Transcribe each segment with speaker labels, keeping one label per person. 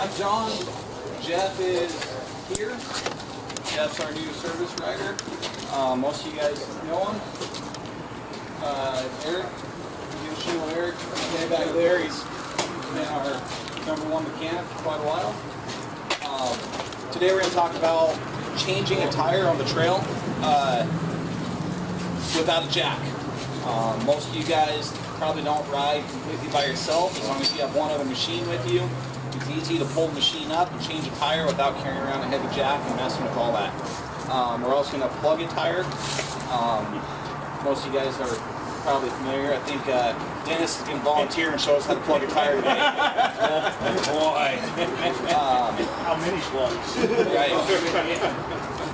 Speaker 1: I'm John. Jeff is here. Jeff's our new service rider. Most of you guys know him. Eric, you can show Eric. Okay, back there, he's been our #1 mechanic for quite a while. Today we're going to talk about changing a tire on the trail without a jack. Most of you guys probably don't ride completely by yourself. As long as you have one other machine with you, it's easy to pull the machine up and change a tire without carrying around a heavy jack and messing with all that. We're also going to plug a tire. Most of you guys are probably familiar. I think Dennis is going to volunteer and show us how to plug a tire today.
Speaker 2: Boy. How many slugs?
Speaker 1: Right.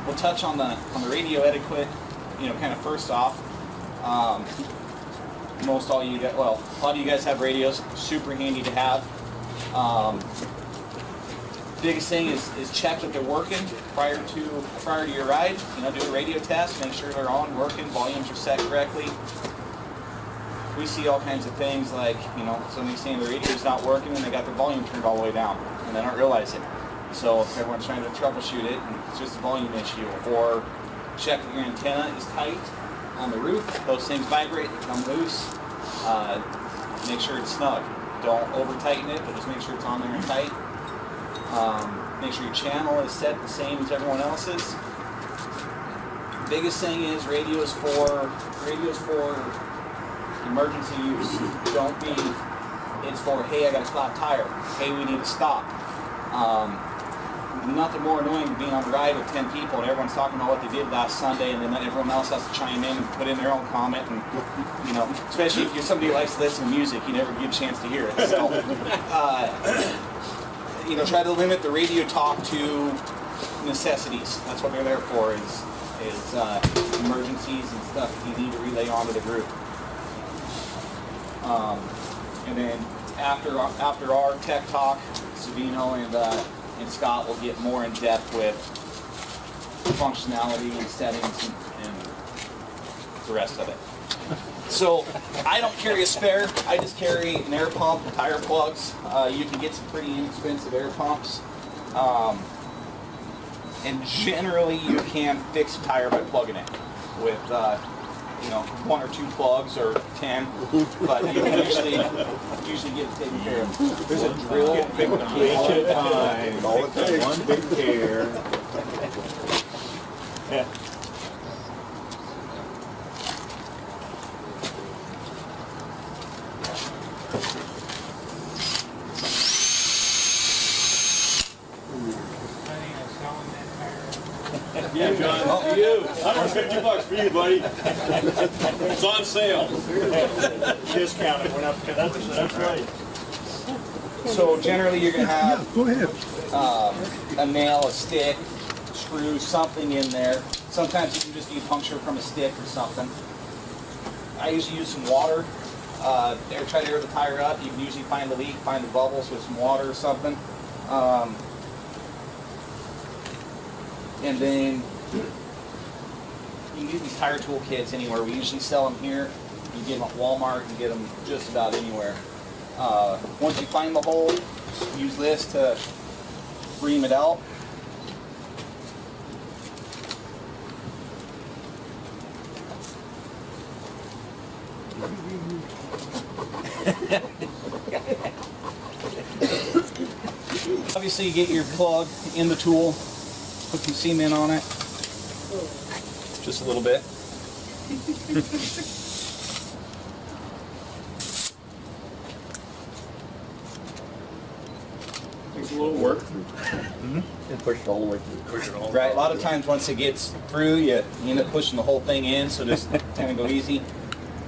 Speaker 1: We'll touch on the radio etiquette. You know, kind of first off. Most all you guys, well, a lot of you guys have radios. Super handy to have. Biggest thing is check that they're working prior to your ride. You know, do a radio test, make sure they're on, working, volumes are set correctly. We see all kinds of things like, you know, somebody saying the radio's not working and they got their volume turned all the way down and they don't realize it. So everyone's trying to troubleshoot it and it's just a volume issue. Or check that your antenna is tight on the roof. Those things vibrate, they come loose. Make sure it's snug. Don't over tighten it, but just make sure it's on there and tight. Make sure your channel is set the same as everyone else's. Biggest thing is radios for emergency use. Don't be, it's for, hey, I got a flat tire. Hey, we need to stop. Nothing more annoying than being on a ride with 10 people and everyone's talking about what they did last Sunday and then everyone else has to chime in and put in their own comment and, you know, especially if you're somebody who likes to listen to music, you never get a chance to hear it. So, you know, try to limit the radio talk to necessities. That's what they're there for, is emergencies and stuff that you need to relay onto the group. And then after our tech talk, Savino and Scott will get more in depth with functionality and settings and the rest of it. So I don't carry a spare. I just carry an air pump, tire plugs. You can get some pretty inexpensive air pumps. And generally you can fix a tire by plugging it with you know, 1 or 2 plugs or 10, but you can usually get it taken care of. There's a drill, big time, all it takes, one big care. Yeah.
Speaker 2: Yeah, John, for you. $150 for you, buddy. It's on sale. Discounted. Went up. That's right.
Speaker 1: So generally you're going to have a nail, a stick, screw, something in there. Sometimes you can just need puncture from a stick or something. I usually use some water. Try to air the tire up. You can usually find the leak, find the bubbles with some water or something. And then you can get these tire tool kits anywhere. We usually sell them here. You get them at Walmart. You get them just about anywhere. Once you find the hole, use this to ream it out. Obviously, you get your plug in the tool. Put some cement on it, just a little bit.
Speaker 2: Takes a little work.
Speaker 3: And push it all the way through.
Speaker 2: Push it all.
Speaker 1: Right. A lot of times, once it gets through, you end up pushing the whole thing in. So just kind of go easy.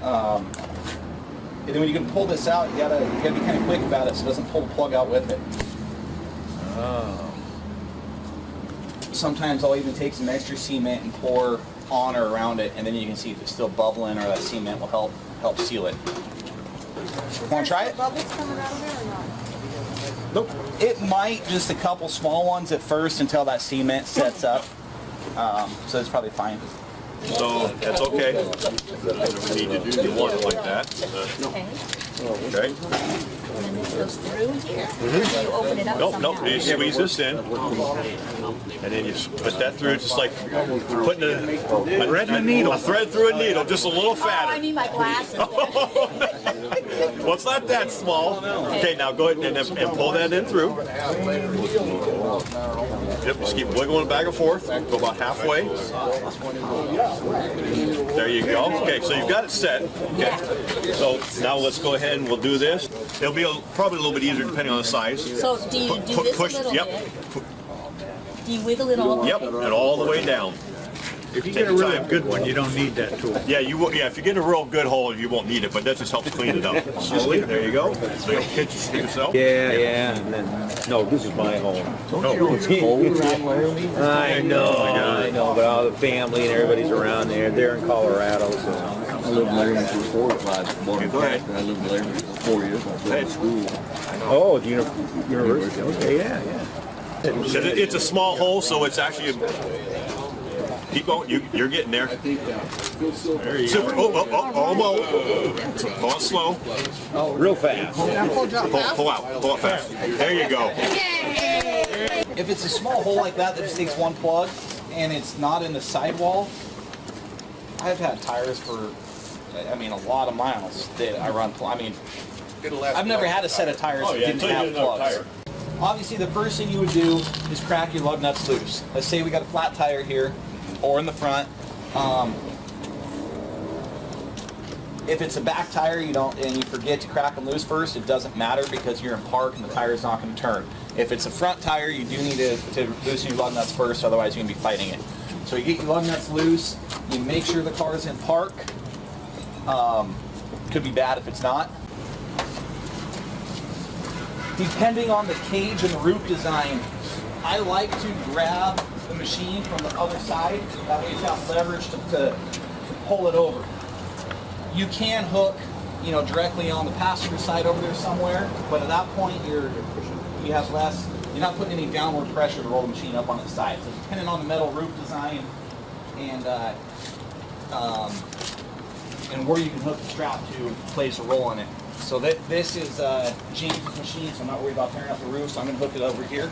Speaker 1: And then when you can pull this out, you gotta be kind of quick about it, so it doesn't pull the plug out with it.
Speaker 3: Oh.
Speaker 1: Sometimes I'll even take some extra cement and pour on or around it, and then you can see if it's still bubbling, or that cement will help seal it. Want to try it?
Speaker 4: Bubbles coming out of there or not?
Speaker 1: Nope. It might, just a couple small ones at first until that cement sets up. So it's probably fine.
Speaker 2: So that's okay. Whatever we need to do, you want it like that.
Speaker 4: Okay.
Speaker 2: Okay.
Speaker 5: And then this goes through here. Or do you open it up
Speaker 2: Nope,
Speaker 5: somehow?
Speaker 2: nope. You squeeze this in, and then you put that through, just like putting a thread through a needle, just a little
Speaker 5: Oh, I
Speaker 2: fatter.
Speaker 5: need my glasses.
Speaker 2: Well, it's not that small. Okay, now go ahead and pull that in through. Yep, just keep wiggling it back and forth. Go about halfway. There you go. Okay, so you've got it set. Okay. So now let's go ahead and we'll do this. It'll be probably a little bit easier depending on the size.
Speaker 5: So do you do this
Speaker 2: Push,
Speaker 5: a little
Speaker 2: yep.
Speaker 5: bit? Do you wiggle it all the
Speaker 2: Yep,
Speaker 5: way?
Speaker 2: and all the way down.
Speaker 6: If you get a really good one, you don't need that tool.
Speaker 2: Yeah, you will. Yeah, if you get a real good hole, you won't need it, but that just helps clean it up. Slowly. There you go. So you'll hit yourself.
Speaker 3: Yeah. And then, no, this is my home. I know, but all the family and everybody's around there. They're in Colorado, so.
Speaker 7: I lived there for 4 or 5 morning.
Speaker 2: Go ahead.
Speaker 7: I lived there for 4 years. I was at school.
Speaker 3: Oh, the university. Okay, yeah.
Speaker 2: It's a small hole, so it's actually. Keep going. You're getting there. There you Super. Go. Almost. Go on slow.
Speaker 3: Real fast.
Speaker 2: Pull out fast. There you go.
Speaker 1: If it's a small hole like that just takes one plug and it's not in the sidewall, I've had tires for, I mean, a lot of miles that I run. I mean, I've never had a set of tires that didn't have plugs. Obviously, the first thing you would do is crack your lug nuts loose. Let's say we got a flat tire here, or in the front. If it's a back tire, and you forget to crack them loose first, it doesn't matter because you're in park and the tire is not going to turn. If it's a front tire, you do need to loosen your lug nuts first, otherwise you're going to be fighting it. So you get your lug nuts loose, you make sure the car is in park. Could be bad if it's not. Depending on the cage and the roof design, I like to grab the machine from the other side. That way it's got leverage to pull it over. You can hook, directly on the passenger side over there somewhere, but at that point you have less. You're not putting any downward pressure to roll the machine up on its side. So depending on the metal roof design and where you can hook the strap to place a roll in it. So this is James' machine, so I'm not worried about tearing up the roof, so I'm going to hook it over here.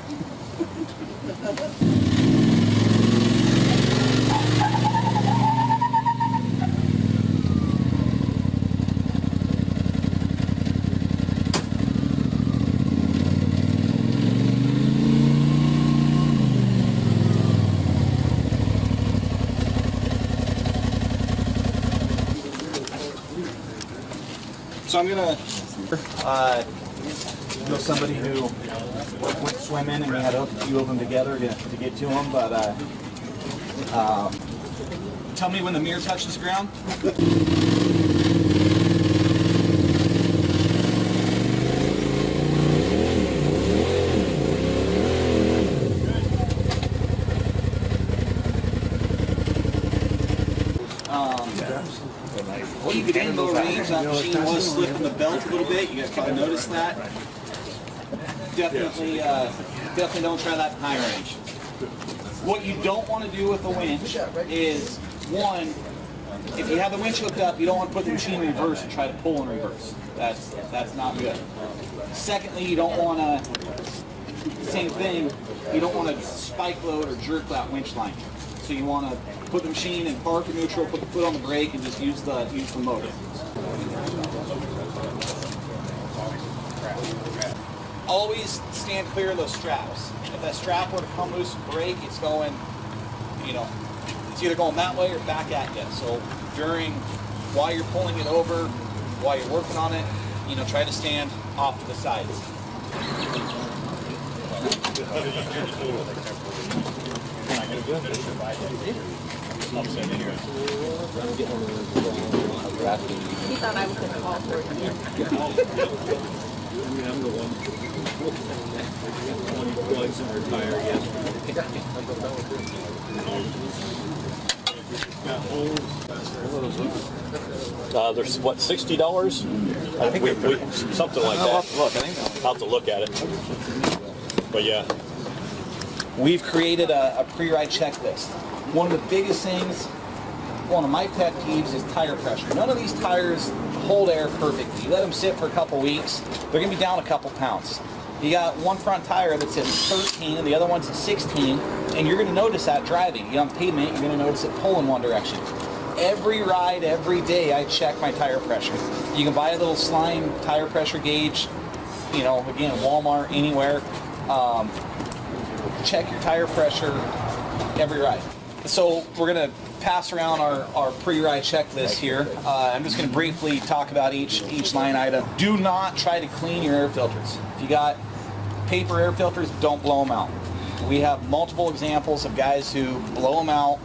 Speaker 1: So I'm gonna know somebody who went swimming and we had to hook a few of them together to get to them. But tell me when the mirror touches the ground. In low range, that machine was slipping the belt a little bit. You guys probably noticed that. Definitely don't try that in high range. What you don't want to do with the winch is, one, if you have the winch hooked up, you don't want to put the machine in reverse and try to pull in reverse. That's not good. Secondly, you don't want to, same thing, you don't want to spike load or jerk that winch line. So you want to put the machine in park or neutral, put the foot on the brake, and just use the motor. Always stand clear of those straps. If that strap were to come loose and break, it's going, it's either going that way or back at you. So while you're pulling it over, while you're working on it, try to stand off to the sides. He
Speaker 5: thought I was going to call for it.
Speaker 2: There's what, $60? I think we something like that.
Speaker 1: I'll have to look.
Speaker 2: I'll have to look at it. But yeah.
Speaker 1: We've created a pre-ride checklist. One of the biggest things, one of my pet peeves is tire pressure. None of these tires hold air perfectly. You let them sit for a couple weeks, they're going to be down a couple pounds. You got one front tire that's at 13 and the other one's at 16, and you're going to notice that driving. You get on pavement, you're going to notice it pull in one direction. Every ride, every day, I check my tire pressure. You can buy a little slime tire pressure gauge, you know, again, Walmart, anywhere. Check your tire pressure every ride. So we're going to pass around our pre-ride checklist here. I'm just going to briefly talk about each line item. Do not try to clean your air filters. If you got paper air filters, don't blow them out. We have multiple examples of guys who blow them out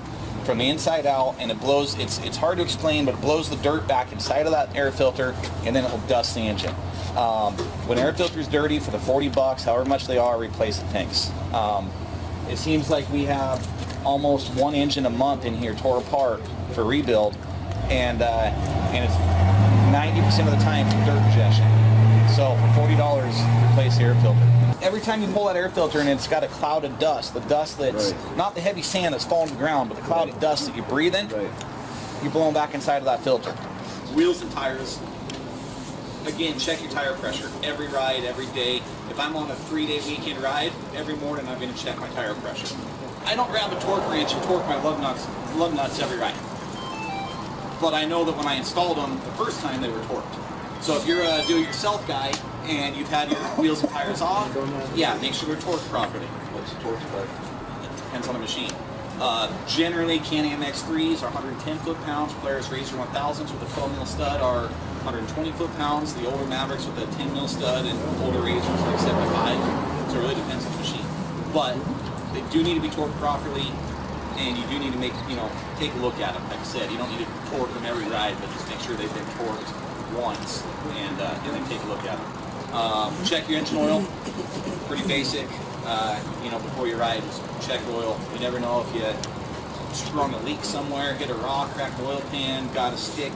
Speaker 1: from the inside out, and it blows. It's hard to explain, but it blows the dirt back inside of that air filter, and then it will dust the engine. When air filter is dirty, for the 40 bucks, however much they are, replace the tanks. It seems like we have almost one engine a month in here tore apart for rebuild, and it's 90% of the time from dirt ingestion. So for $40, replace the air filter. Every time you pull that air filter and it's got a cloud of dust, the dust that's not the heavy sand that's falling to the ground, but the cloud of dust that you breathe in, you're blowing back inside of that filter. Wheels and tires. Again, check your tire pressure every ride, every day. If I'm on a 3-day weekend ride, every morning I'm going to check my tire pressure. I don't grab a torque wrench and torque my lug nuts every ride. But I know that when I installed them the first time, they were torqued. So if you're a do-it-yourself guy and you've had your wheels and tires off, yeah, make sure they're torqued properly. What's the torque like? It depends on the machine. Generally, Can-Am X3s are 110 foot-pounds. Polaris Racer 1000s with a 12 mil stud are 120 foot-pounds. The older Mavericks with a 10 mil stud and older Racers like 75. So it really depends on the machine. But they do need to be torqued properly, and you do need to take a look at them. Like I said, you don't need to torque them every ride, but just make sure they've been torqued once, and then take a look at them. Check your engine oil. Pretty basic. Before you ride, just check the oil. You never know if you sprung a leak somewhere, hit a rock, cracked the oil pan, got a stick.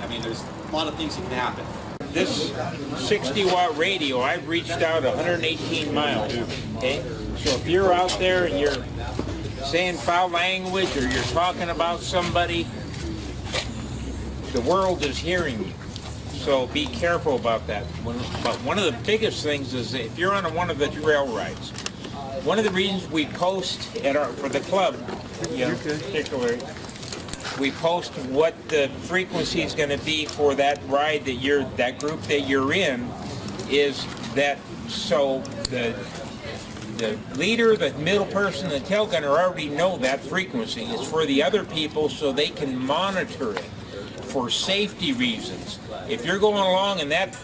Speaker 1: I mean, there's a lot of things that can happen.
Speaker 8: This 60-watt radio, I've reached out 118 miles, okay? So if you're out there and you're saying foul language or you're talking about somebody, the world is hearing you. So be careful about that. But one of the biggest things is if you're on one of the trail rides, one of the reasons we post for the club, particularly, we post what the frequency is going to be for that ride that group that you're in, is that so the leader, the middle person, the tail gunner already know that frequency. It's for the other people so they can monitor it for safety reasons. If you're going along and that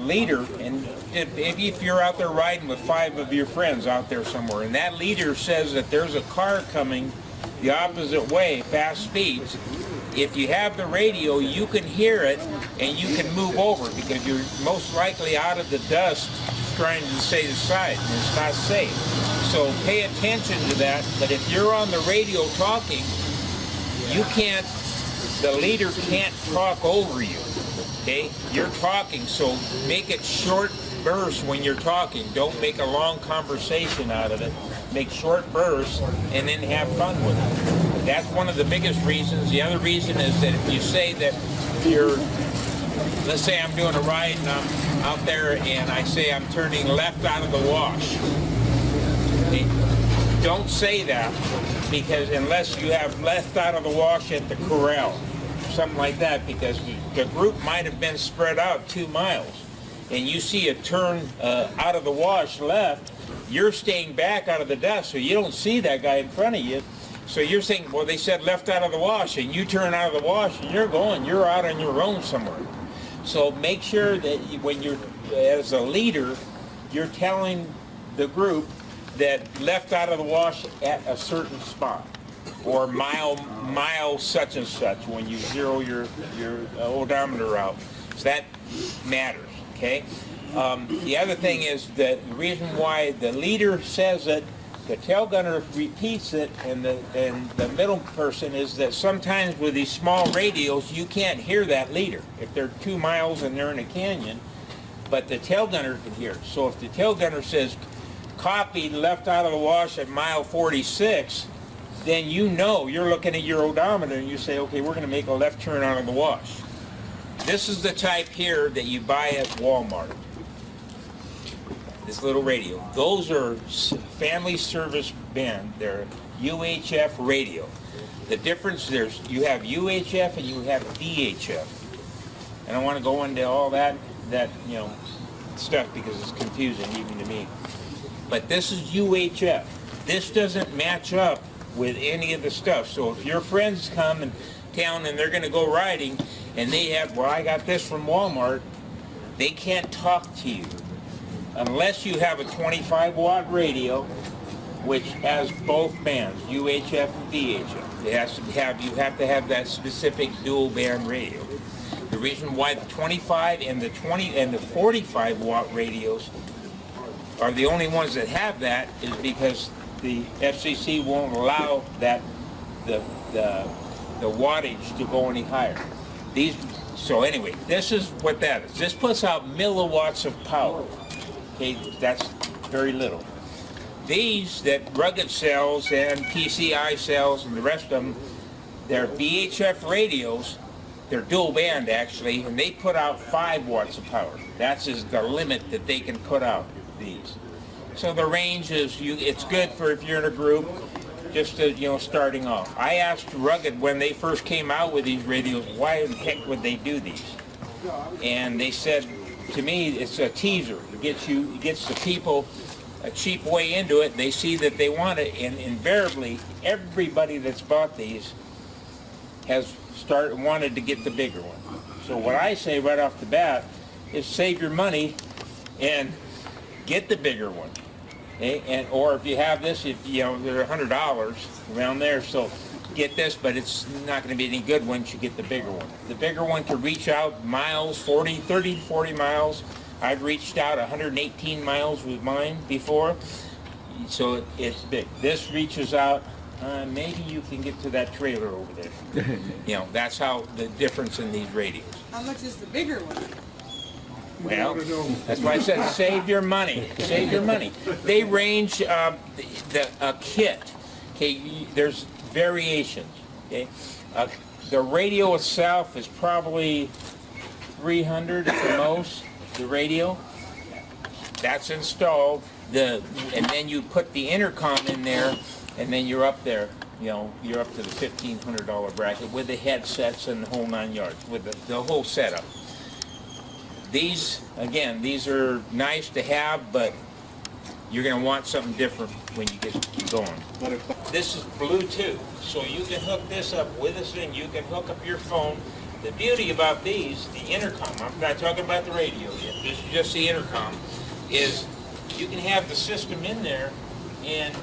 Speaker 8: leader, and if you're out there riding with 5 of your friends out there somewhere, and that leader says that there's a car coming the opposite way, fast speeds, if you have the radio, you can hear it and you can move over because you're most likely out of the dust trying to stay aside, and it's not safe. So pay attention to that, but if you're on the radio talking, the leader can't talk over you, okay? You're talking, so make it short bursts when you're talking. Don't make a long conversation out of it. Make short bursts and then have fun with it. That's one of the biggest reasons. The other reason is that if you say that let's say I'm doing a ride and I'm out there and I say I'm turning left out of the wash. Okay? Don't say that, because unless you have left out of the wash at the corral, something like that, because the group might have been spread out 2 miles and you see a turn out of the wash left, you're staying back out of the dust so you don't see that guy in front of you. So you're saying, well, they said left out of the wash, and you turn out of the wash and you're out on your own somewhere. So make sure that when you're, as a leader, you're telling the group that left out of the wash at a certain spot, or mile such and such when you zero your odometer out. So that matters, okay? The other thing is that the reason why the leader says it, the tail gunner repeats it, and the middle person, is that sometimes with these small radios you can't hear that leader if they're 2 miles and they're in a canyon, but the tail gunner can hear it. So if the tail gunner says copied left out of the wash at mile 46, then you know, you're looking at your odometer and you say, okay, we're going to make a left turn out of the wash. This is the type here that you buy at Walmart. This little radio. Those are family service band. They're UHF radio. The difference, you have UHF and you have VHF. I don't want to go into all that stuff because it's confusing even to me. But this is UHF. This doesn't match up with any of the stuff. So if your friends come in town and they're going to go riding and they have, well, I got this from Walmart, they can't talk to you unless you have a 25-watt radio, which has both bands, UHF and VHF. It has to have, you have to have that specific dual band radio. The reason why the 25 and the 20 and the 45-watt radios are the only ones that have that is because the FCC won't allow that the wattage to go any higher. So anyway, this is what that is. This puts out milliwatts of power. Okay, that's very little. These that Rugged sells and PCI sells and the rest of them, they're VHF radios. They're dual band actually, and they put out 5 watts of power. That's the limit that they can put out these. So the range is, it's good for if you're in a group, just to, starting off. I asked Rugged when they first came out with these radios, why in the heck would they do these? And they said, to me, it's a teaser. It gets the people a cheap way into it. They see that they want it, and invariably, everybody that's bought these has wanted to get the bigger one. So what I say right off the bat is save your money and get the bigger one. Okay? Or if you have this, they're $100 around there, so get this, but it's not going to be any good once you get the bigger one. The bigger one can reach out miles, 30 to 40 miles. I've reached out 118 miles with mine before, so it's big. This reaches out, maybe you can get to that trailer over there. That's how the difference in these radios.
Speaker 4: How much is the bigger one?
Speaker 8: Well, that's why I said save your money. Save your money. They range a kit. Okay, there's variations. Okay, the radio itself is probably 300 at the most. The radio that's installed. And then you put the intercom in there, and then you're up there. You're up to the $1,500 bracket with the headsets and the whole 9 yards with the whole setup. These are nice to have, but you're going to want something different when you get going. This is Bluetooth, so you can hook this up with this thing. You can hook up your phone. The beauty about these, the intercom, I'm not talking about the radio yet, this is just the intercom, is you can have the system in there, and,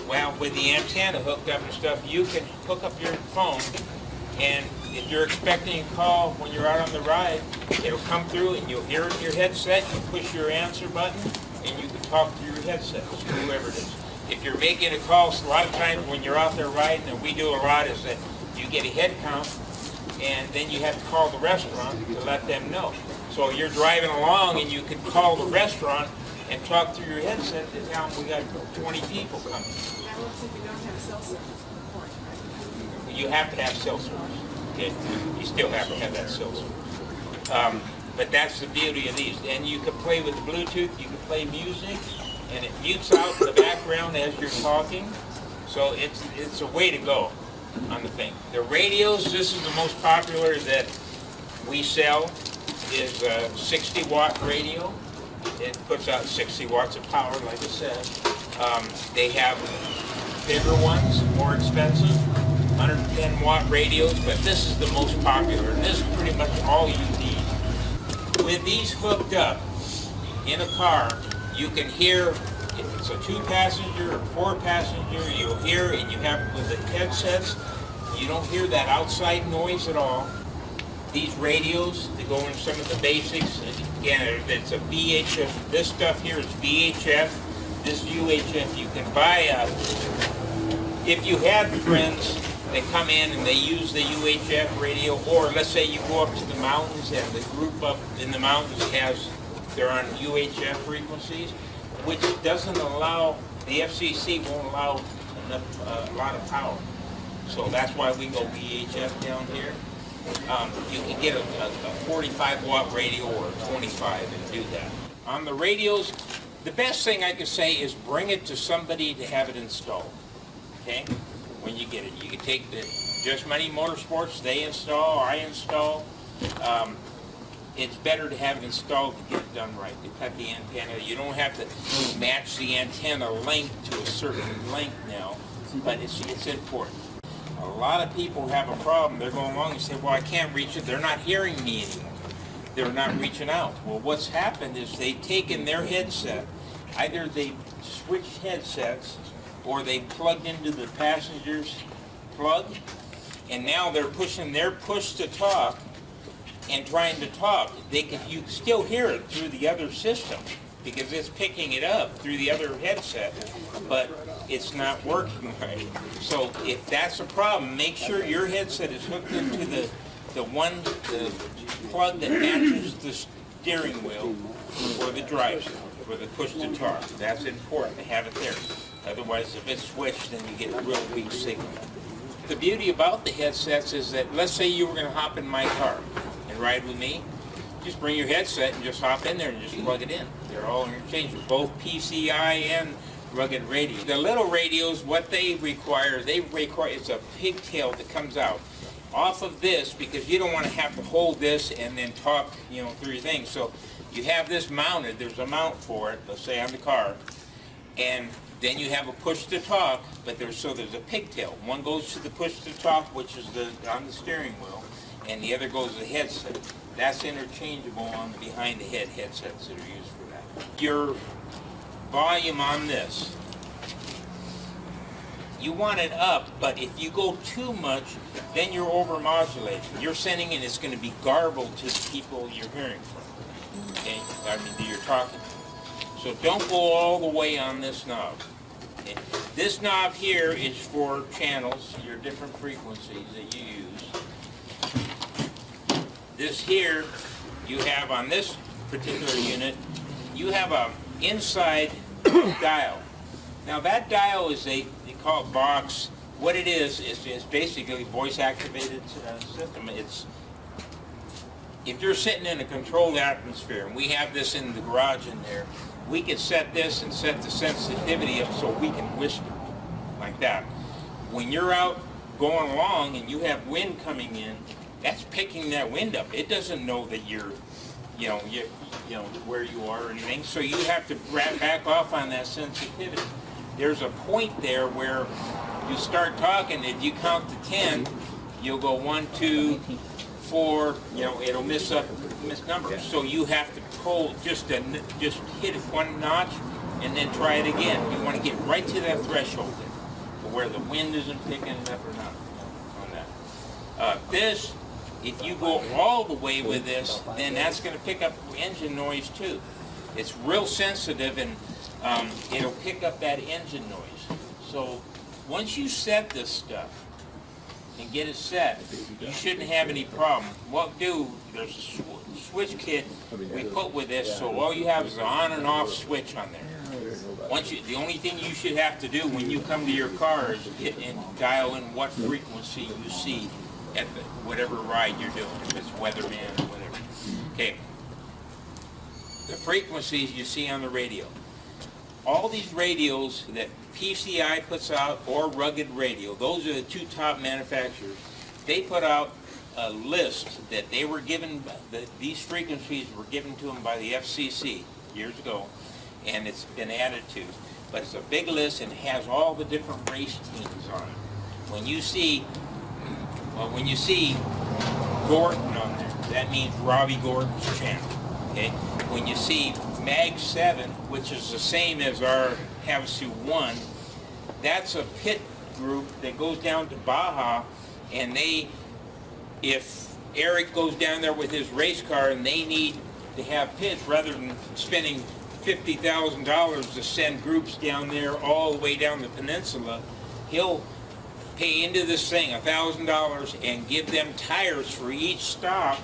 Speaker 8: well, with the antenna hooked up and stuff, you can hook up your phone, and if you're expecting a call when you're out on the ride, it'll come through and you'll hear it in your headset, you push your answer button, and you can talk through your headset, whoever it is. If you're making a call, a lot of times when you're out there riding, and we do a lot, is that you get a head count, and then you have to call the restaurant to let them know. So you're driving along and you can call the restaurant and talk through your headset to tell them we got 20 people coming.
Speaker 4: That looks like we don't have cell service.
Speaker 8: You have to have cell service. Okay? You still have to have that cell service. But that's the beauty of these. And you can play with the Bluetooth, you can play music, and it mutes out the background as you're talking. So it's a way to go on the thing. The radios, this is the most popular that we sell, is a 60-watt radio. It puts out 60 watts of power, like I said. They have bigger ones, more expensive, 110-watt radios, but this is the most popular, and this is pretty much all you need. With these hooked up in a car, you can hear, if it's a 2-passenger or 4-passenger, you'll hear, and you have, with the headsets, you don't hear that outside noise at all. These radios, they go into some of the basics. Again, it's a VHF. This stuff here is VHF. This UHF. You can buy if you have friends that come in and they use the UHF radio, or let's say you go up to the mountains and the group up in the mountains they're on UHF frequencies, which doesn't allow, the FCC won't allow a lot of power. So that's why we go VHF down here. you can get a 45 watt radio or a 25 and do that. On the radios, the best thing I could say is bring it to somebody to have it installed. Okay? When you get it, you can take the Just Money Motorsports, they install, I install. It's better to have it installed to get it done right. To cut the antenna, you don't have to match the antenna length to a certain length now, but it's important. A lot of people have a problem. They're going along and say, well, I can't reach it. They're not hearing me anymore. They're not reaching out. Well, what's happened is they've taken their headset, either they switched headsets or they plugged into the passenger's plug, and now they're pushing their push to talk and trying to talk. You can still hear it through the other system because it's picking it up through the other headset, but it's not working right. So if that's a problem, make sure your headset is hooked into the plug that matches the steering wheel or the drive for the push to talk. That's important to have it there. Otherwise, if it's switched, then you get a real weak signal. The beauty about the headsets is that, let's say you were going to hop in my car and ride with me, just bring your headset and just hop in there and just plug it in. They're all interchangeable, both PCI and rugged radio. The little radios, what they require it's a pigtail that comes out off of this, because you don't want to have to hold this and then talk, through your thing. So you have this mounted. There's a mount for it, let's say on the car, and then you have a push to talk, but there's a pigtail. One goes to the push to talk, which is on the steering wheel, and the other goes to the headset. That's interchangeable on the behind the head headsets that are used for that. Your volume on this, you want it up, but if you go too much, then you're over-modulating. You're sending it, it's going to be garbled to the people you're hearing from. Okay? I mean, that you're talking to. So don't go all the way on this knob. Okay? This knob here is for channels, your different frequencies that you use. This here, you have on this particular unit, you have a inside dial. Now that dial is they call it box. What it is basically voice activated system. If you're sitting in a controlled atmosphere, and we have this in the garage in there, we could set this and set the sensitivity up so we can whisper like that. When you're out going along and you have wind coming in, that's picking that wind up. It doesn't know that you're, where you are or anything. So you have to back off on that sensitivity. There's a point there where you start talking. If you count to 10, you'll go 1, 2, 4. It'll miss numbers. So you have to pull just hit it one notch and then try it again. You want to get right to that threshold there, where the wind isn't picking it up or not on that. This. If you go all the way with this, then that's going to pick up engine noise too. It's real sensitive, and it'll pick up that engine noise. So once you set this stuff and get it set, you shouldn't have any problem. What do, there's a switch kit we put with this, so all you have is an on and off switch on there. The only thing you should have to do when you come to your car is get and dial in what frequency you see at whatever ride you're doing, if it's weatherman or whatever. Okay. The frequencies you see on the radio. All these radios that PCI puts out or Rugged Radio, those are the two top manufacturers. They put out a list that they were given, these frequencies were given to them by the FCC years ago, and it's been added to. But it's a big list and has all the different race teams on it. When you see Gordon on there, that means Robbie Gordon's channel. Okay? When you see Mag 7, which is the same as our Havasu 1, that's a pit group that goes down to Baja, and if Eric goes down there with his race car and they need to have pits, rather than spending $50,000 to send groups down there all the way down the peninsula, he'll pay into this thing $1,000 and give them tires for each stop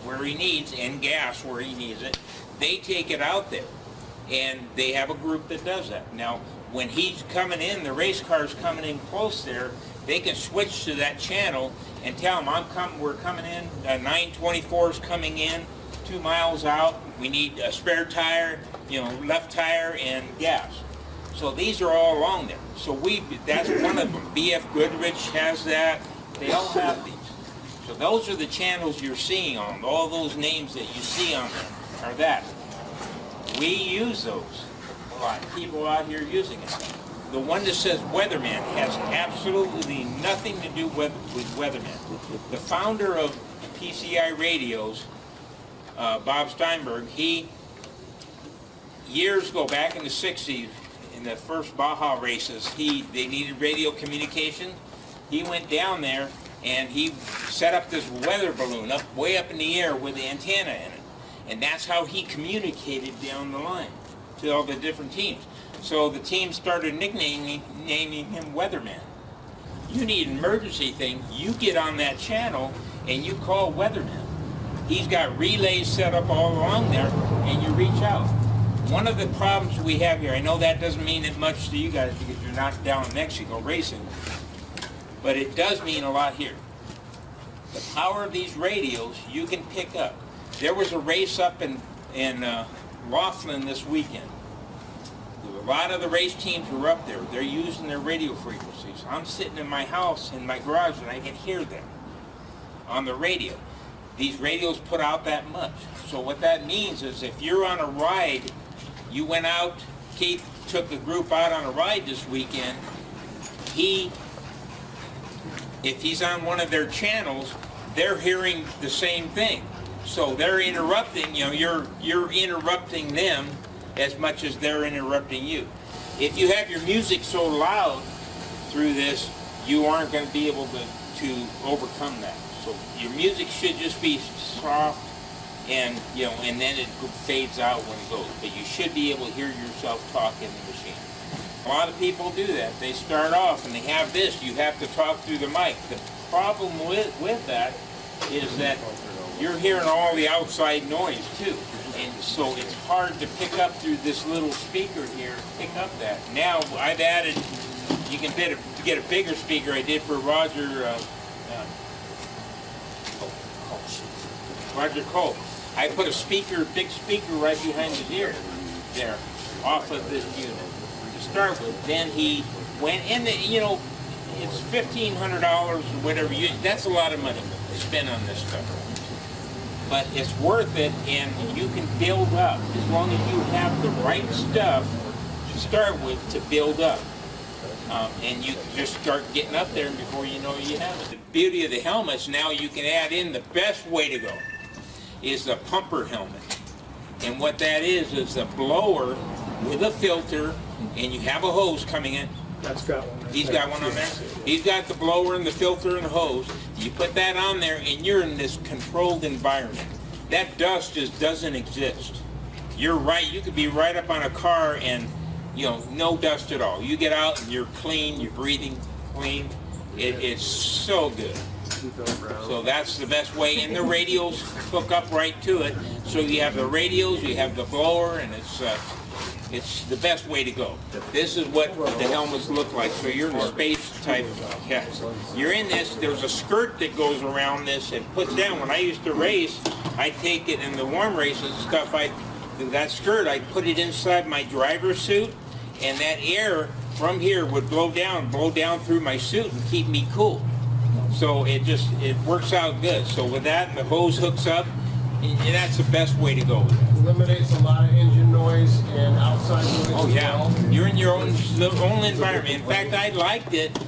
Speaker 8: where he needs and gas where he needs it. They take it out there, and they have a group that does that. Now, when he's coming in, the race car's coming in close there, they can switch to that channel and tell them, we're coming in, 924 is coming in, 2 miles out, we need a spare tire, left tire and gas. So these are all along there. So that's one of them. BF Goodrich has that. They all have these. So those are the channels you're seeing on. All those names that you see on there are that. We use those a lot. People out here using it. The one that says Weatherman has absolutely nothing to do with Weatherman. The founder of PCI Radios, Bob Steinberg, he, years ago, back in the 60s, in the first Baja races, they needed radio communication. He went down there and he set up this weather balloon way up in the air with the antenna in it. And that's how he communicated down the line to all the different teams. So the team started naming him Weatherman. You need an emergency thing, you get on that channel and you call Weatherman. He's got relays set up all along there and you reach out. One of the problems we have here, I know that doesn't mean it much to you guys because you're not down in Mexico racing, but it does mean a lot here. The power of these radios you can pick up. There was a race up in Laughlin this weekend. A lot of the race teams were up there. They're using their radio frequencies. I'm sitting in my house, in my garage, and I can hear them on the radio. These radios put out that much. So what that means is if you're on a ride, you went out, Keith took a group out on a ride this weekend, if he's on one of their channels, they're hearing the same thing. So they're interrupting, you're interrupting them as much as they're interrupting you. If you have your music so loud through this, you aren't going to be able to overcome that. So your music should just be soft and and then it fades out when it goes. But you should be able to hear yourself talk in the machine. A lot of people do that. They start off and they have this. You have to talk through the mic. The problem with that is that you're hearing all the outside noise too. And so it's hard to pick up through this little speaker here, pick up that. Now I've added, you can get a bigger speaker. I did for Roger Cole. I put a big speaker right behind his ear there, off of this unit to start with. Then he went in, it's $1,500 or whatever. That's a lot of money to spend on this stuff. But it's worth it, and you can build up as long as you have the right stuff to start with to build up. And you just start getting up there, and before you know you have it. The beauty of the helmets, now you can add in the best way to go is the pumper helmet. And what that is a blower with a filter, and you have a hose coming in.
Speaker 6: That's got one.
Speaker 8: He's got one on there. He's got the blower and the filter and the hose. You put that on there and you're in this controlled environment. That dust just doesn't exist. You're right, you could be right up on a car and no dust at all. You get out and you're clean, you're breathing clean. It's so good. So that's the best way, and the radios hook up right to it. So you have the radios, you have the blower, and it's the best way to go. This is what the helmets look like. So you're in a space type, you're in this, there's a skirt that goes around this and puts down. When I used to race, I take it in the warm races and stuff, that skirt, I put it inside my driver's suit, and that air from here would blow down through my suit and keep me cool. So it works out good. So with that, the hose hooks up, and that's the best way to go with it.
Speaker 9: Eliminates a lot of engine noise and outside noise.
Speaker 8: Oh yeah, you're in your own environment. In fact, I liked it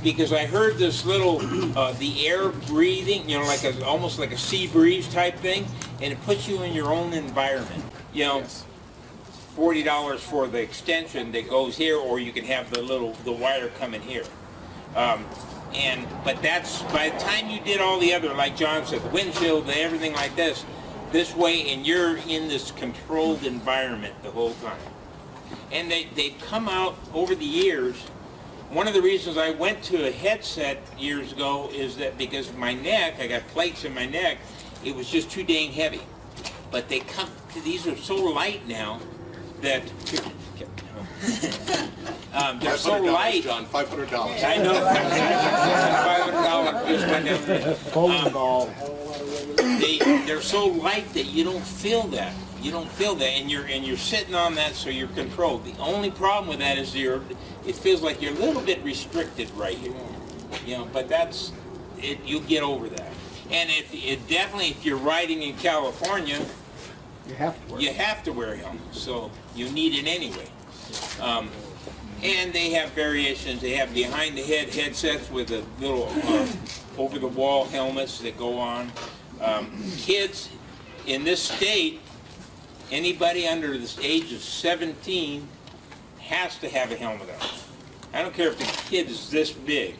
Speaker 8: because I heard this little, the air breathing, almost like a sea breeze type thing, and it puts you in your own environment.
Speaker 9: Yes.
Speaker 8: $40 for the extension that goes here, or you can have the wire coming here. But that's, by the time you did all the other, like John said, the windshield, everything like this way, and you're in this controlled environment the whole time. And they've come out over the years. One of the reasons I went to a headset years ago is that because my neck, I got plates in my neck, it was just too dang heavy. But these are so light now that they're so light.
Speaker 10: John, $500.
Speaker 8: I know. $500 just went down there.
Speaker 6: Bowling ball.
Speaker 8: They're so light that you don't feel that. You don't feel that, and you're sitting on that, so you're controlled. The only problem with that is it feels like you're a little bit restricted right here. You know, but that's it. You'll get over that. And if you're riding in California, you have to wear a helmet. So you need it anyway. And they have variations. They have behind the head headsets with a little over the wall helmets that go on. Kids in this state, anybody under the age of 17 has to have a helmet on. I don't care if the kid is this big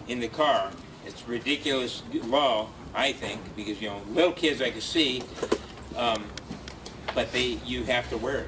Speaker 8: in the car. It's ridiculous law, I think, because, you know, little kids I can see, but you have to wear it.